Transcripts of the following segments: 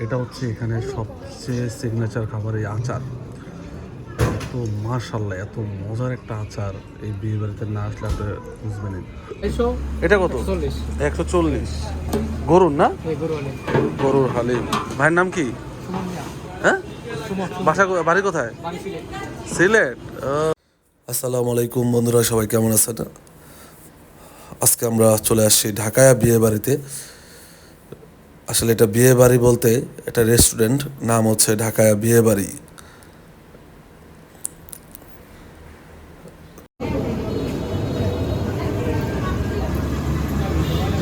এটা হচ্ছে এখানে সবচেয়ে সিগনেচার খাবার এই আচার। তো মাশাআল্লাহ এত মজার একটা আচার, এই বিয়ে বাড়িতে না আসলে আপনি বুঝবেন। এটা কত? 140। গরুর না? গরুর হালিম। ভাইয়ের নাম কি? হ্যাঁ, বাড়ি কোথায়? সিলেট। আসসালামু আলাইকুম বন্ধুরা, সবাই কেমন আছেন? আজকে আমরা চলে আসছি ঢাকায় বিয়ে বাড়িতে। আসলে এটা বিয়ে বাড়ি বলতে এটা রেস্টুরেন্ট, নাম হচ্ছে ঢাকায় বিয়ে বাড়ি।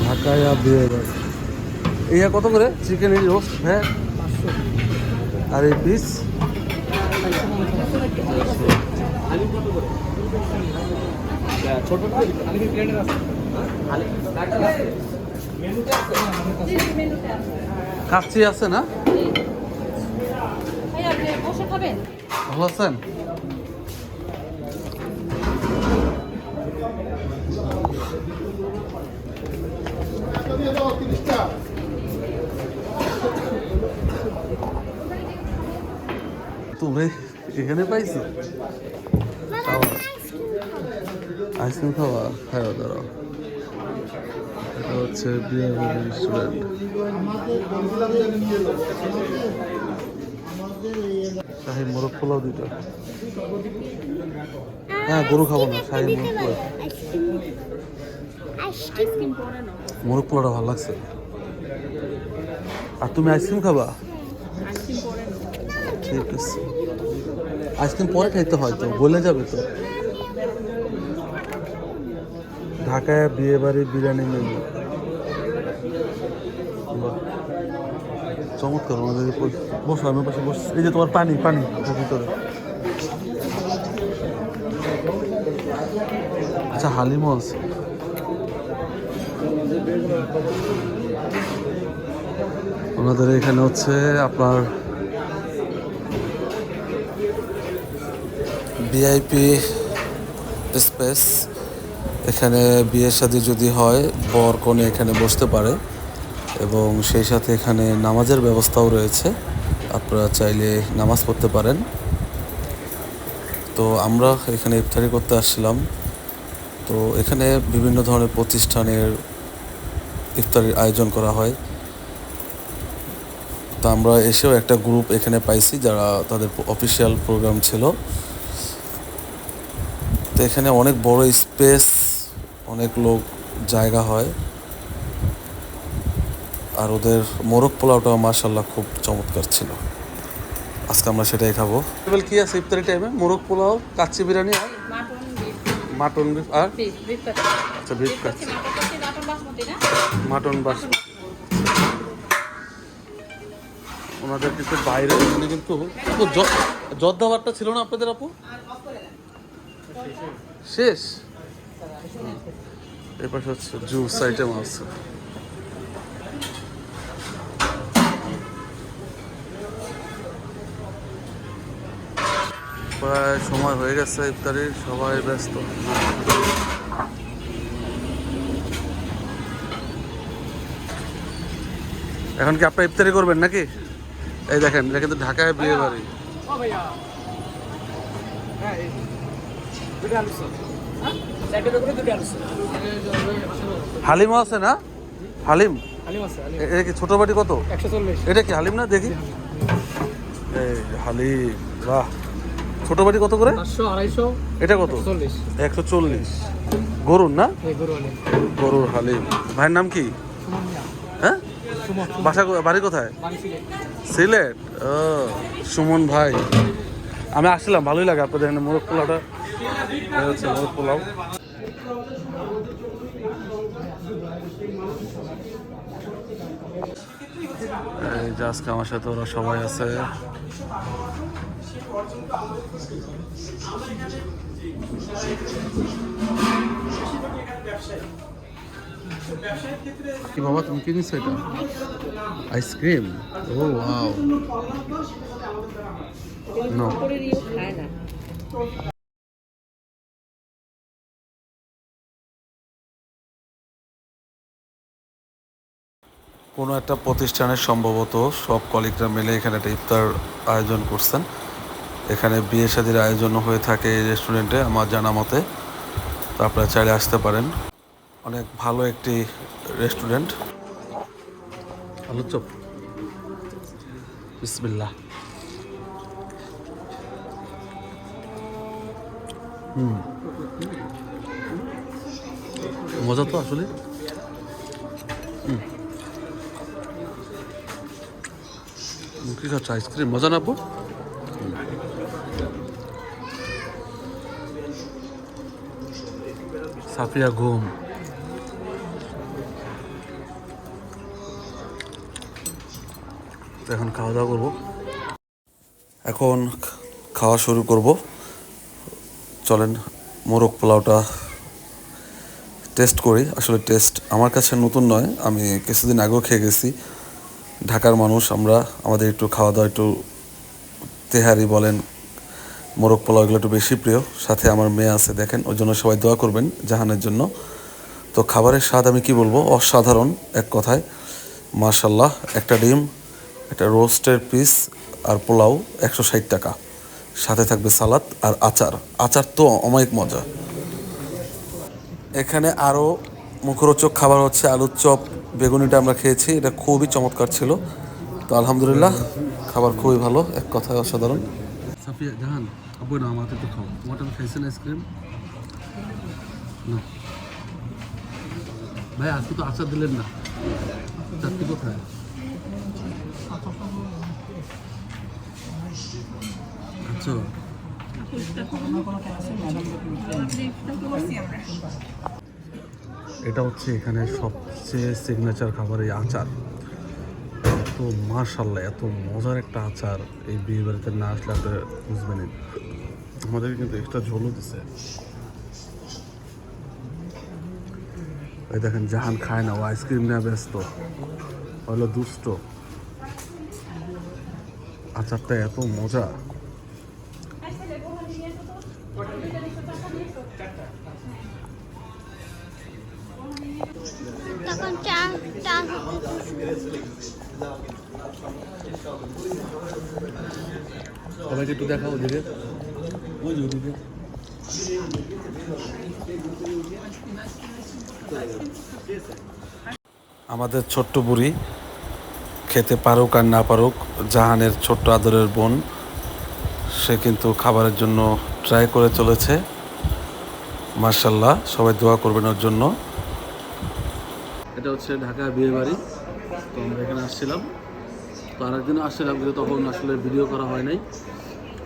ঢাকায় বিয়ে বাড়ি। ইয়া কত করে চিকেন রোস্ট? হ্যাঁ, আর এই পিস কাচ্চি আছে না? ভালো আছেন? তুমি এখানে পাইছো আইসক্রিম খাওয়া? হ্যাঁ, দাঁড়াও। এটা হচ্ছে বিয়ে বাড়ি রেস্টুরেন্ট। শাহী মোরগ পোলাও দুটো। হ্যাঁ, গরু খাবো না, শাহী মোরগ পোলাও। মোরগ পোলাওটা ভালো লাগছে। আর তুমি আইসক্রিম খাবা? ঠিক আছে, আইসক্রিম পরে খাইতে হয়, তো বলে যাবে তো। ঢাকায় বিয়ে বাড়ি বিরিয়ানি মেনু। চমৎকার। আমাদের বসো, আমি পাশে বসছি। এই যে তোমার পানি পানি ভিতরে। আচ্ছা, হালিমও আছে। ওনাদের এখানে হচ্ছে আপনার ভিআইপি স্পেস। এখানে বিয়ে শাদী যদি হয়, বর কনে এখানে বসতে পারে এবং সেই সাথে এখানে নামাজের ব্যবস্থাও রয়েছে। আপনারা চাইলে নামাজ পড়তে পারেন। তো আমরা এখানে ইফতারি করতে আসছিলাম। তো এখানে বিভিন্ন ধরনের প্রতিষ্ঠানের ইফতারির আয়োজন করা হয়। তো আমরা এসেও একটা গ্রুপ এখানে পাইছি যারা তাদের অফিসিয়াল প্রোগ্রাম ছিল। তো এখানে অনেক বড় স্পেস, অনেক লোক জায়গা হয়। আর ওদের মোরগ পোলাওটাও মাশাআল্লাহ খুব চমৎকার ছিল। আজকে আমরা সেটাই খাবো। কি আছে ইফতারি টাইমে? মোরগ পোলাও, কাচ্চি বিরিয়ানি আর মাটন বিফ। আর আচ্ছা, বিফ কাচ্চি, মাটন বাসমতি। ওনাদের কিন্তু বাইরে এখানে কিন্তু জর্দাবারটা ছিল না আপনাদের আপু? শেষ। এর পাশে হচ্ছে জুস আইটেম আছে। প্রায় সময় হয়ে গেছে ইফতারির, সবাই ব্যস্ত। এখন কি আপনারা ইফতারি করবেন নাকি? এই দেখেন, এটা কিন্তু ঢাকায় বিয়ে বাড়ি। হালিমও আছে না? হালিম এটা কি ছোট বাটি কত? 140। এটা কি হালিম না? দেখি। এই হালিম, বাহ। ছোট বাটি কত করে? 500, 250। এটা কত? 140। গরুর না? গরুর হালিম। ভাইয়ের নাম কি? হ্যাঁ, বাড়ি কোথায়? সিলেট। ও, সুমন ভাই। আমি আসছিলাম, ভালোই লাগে আপনাদের এখানে মোরগ পোলাওটা। হচ্ছে মোরগ পোলাও। এই যে আজকে আমার সাথে ওরা সবাই আছে। কি বাবা, তুমি কি নিচ্ছ? এটা আইসক্রিম। ও ওয়াও। নো, কোনো একটা প্রতিষ্ঠানের সম্ভবত সব কলিগরা মিলে এখানে একটা ইফতার আয়োজন করছেন। এখানে বিয়ে শাদীর আয়োজন হয়ে থাকে এই রেস্টুরেন্টে আমার জানা মতে। তো আপনারা চাইলে আসতে পারেন। অনেক ভালো একটি রেস্টুরেন্ট। আলু চপ, বিসমিল্লাহ। মজা তো আসলে। কি খাচ্ছ? আইসক্রিম? মজা না আপু? সাফিয়া ঘুম। এখন খাওয়া দাওয়া করবো। এখন খাওয়া শুরু করব। চলেন মোরগ পোলাওটা টেস্ট করি। আসলে টেস্ট আমার কাছে নতুন নয়, আমি কিছুদিন আগেও খেয়ে গেছি। ঢাকার মানুষ আমরা, আমাদের একটু খাওয়া দাওয়া একটু তেহারি বলেন, মোরগ পোলাও এগুলো একটু বেশি প্রিয়। সাথে আমার মেয়ে আছে দেখেন, ওই জন্য সবাই দোয়া করবেন জাহানের জন্য। তো খাবারের স্বাদ আমি কি বলবো, অসাধারণ এক কথায়। মাশাল্লাহ। একটা ডিম, একটা রোস্টের পিস আর পোলাও 160 টাকা। সাথে থাকবে সালাদ আর আচার। আচার তো অমায়িক মজা। এখানে আরও মুখরোচক খাবার হচ্ছে আলুর চপ, বেগুনিটা আমরা খেয়েছি, এটা খুবই চমৎকার ছিল। তো আলহামদুলিল্লাহ, খাবার খুবই ভালো, এক কথায় অসাধারণ। সাফিয়া জাহান, আব্বু না আমাকে তো খাও। তোমারটা খাইছেন আইসক্রিম? না ভাই, আজকে তো আচার দিলেন না, চারটি কোথায়? আচ্ছা, এটা হচ্ছে এখানে সবচেয়ে সিগনেচার খাবার এই আচার। তো মাশাল্লাহ, এত মজার একটা আচার, এই বিয়ে বাড়িতে না আসলে আপনি বুঝবেন। আমাদের কিন্তু এক্সট্রা ঝোলও দিছে। এই দেখেন জাহান খায় না, ও আইসক্রিম নেওয়া ব্যস্ত, হলো দুষ্ট। আচারটা এত মজা। তখন চা চা সবাইকে একটু দেখাও ওদিকে, ওই যে ওদিকে। আমাদের ছোট্ট বুড়ি, খেতে পারুক আর না পারুক, জাহানের ছোট্ট আদরের বোন, সে কিন্তু খাবারের জন্য ট্রাই করে চলেছে। মার্শাল্লাহ, সবাই দোয়া করবেন ওর জন্য। এটা হচ্ছে ঢাকা বিয়ে বাড়ি। তো আমরা এখানে আসছিলাম, তো আরেকদিন আসছিলাম কিন্তু তখন আসলে ভিডিও করা হয় নাই।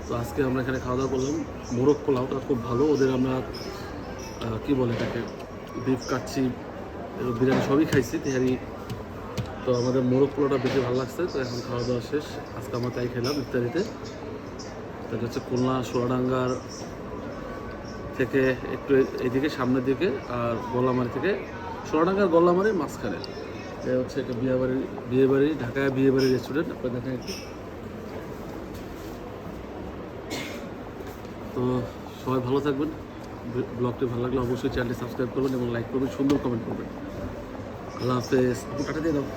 তো আজকে আমরা এখানে খাওয়া দাওয়া করলাম। মোরগ পোলাওটা খুব ভালো। ওদের আমরা কি বলে এটাকে, বিফ কাচ্ছি, বিরিয়ানি সবই খাইছি, তেহারি। তো আমাদের মোরগ পোলাওটা বেশি ভালো লাগছে। তো এখন খাওয়া দাওয়া শেষ, আজকে আমরা তাই খেলাম ইফতারিতে। এটা হচ্ছে খুলনা সোয়াডাঙ্গার থেকে একটু এইদিকে সামনের দিকে, আর গল্লামারি থেকে, সোয়াডাঙ্গার গল্লামারির মাঝখানে। এটা হচ্ছে একটা বিয়েবাড়ি ঢাকায় বিয়েবাড়ি রেস্টুরেন্ট। আপনার দেখেন একটু। তো সবাই ভালো থাকবেন। ব্লগটি ভালো লাগলে অবশ্যই চ্যানেলটি সাবস্ক্রাইব করবেন এবং লাইক করবেন, সুন্দর কমেন্ট করবেন। আল্লাহ হাফেজ। টাটা দিয়ে দাও।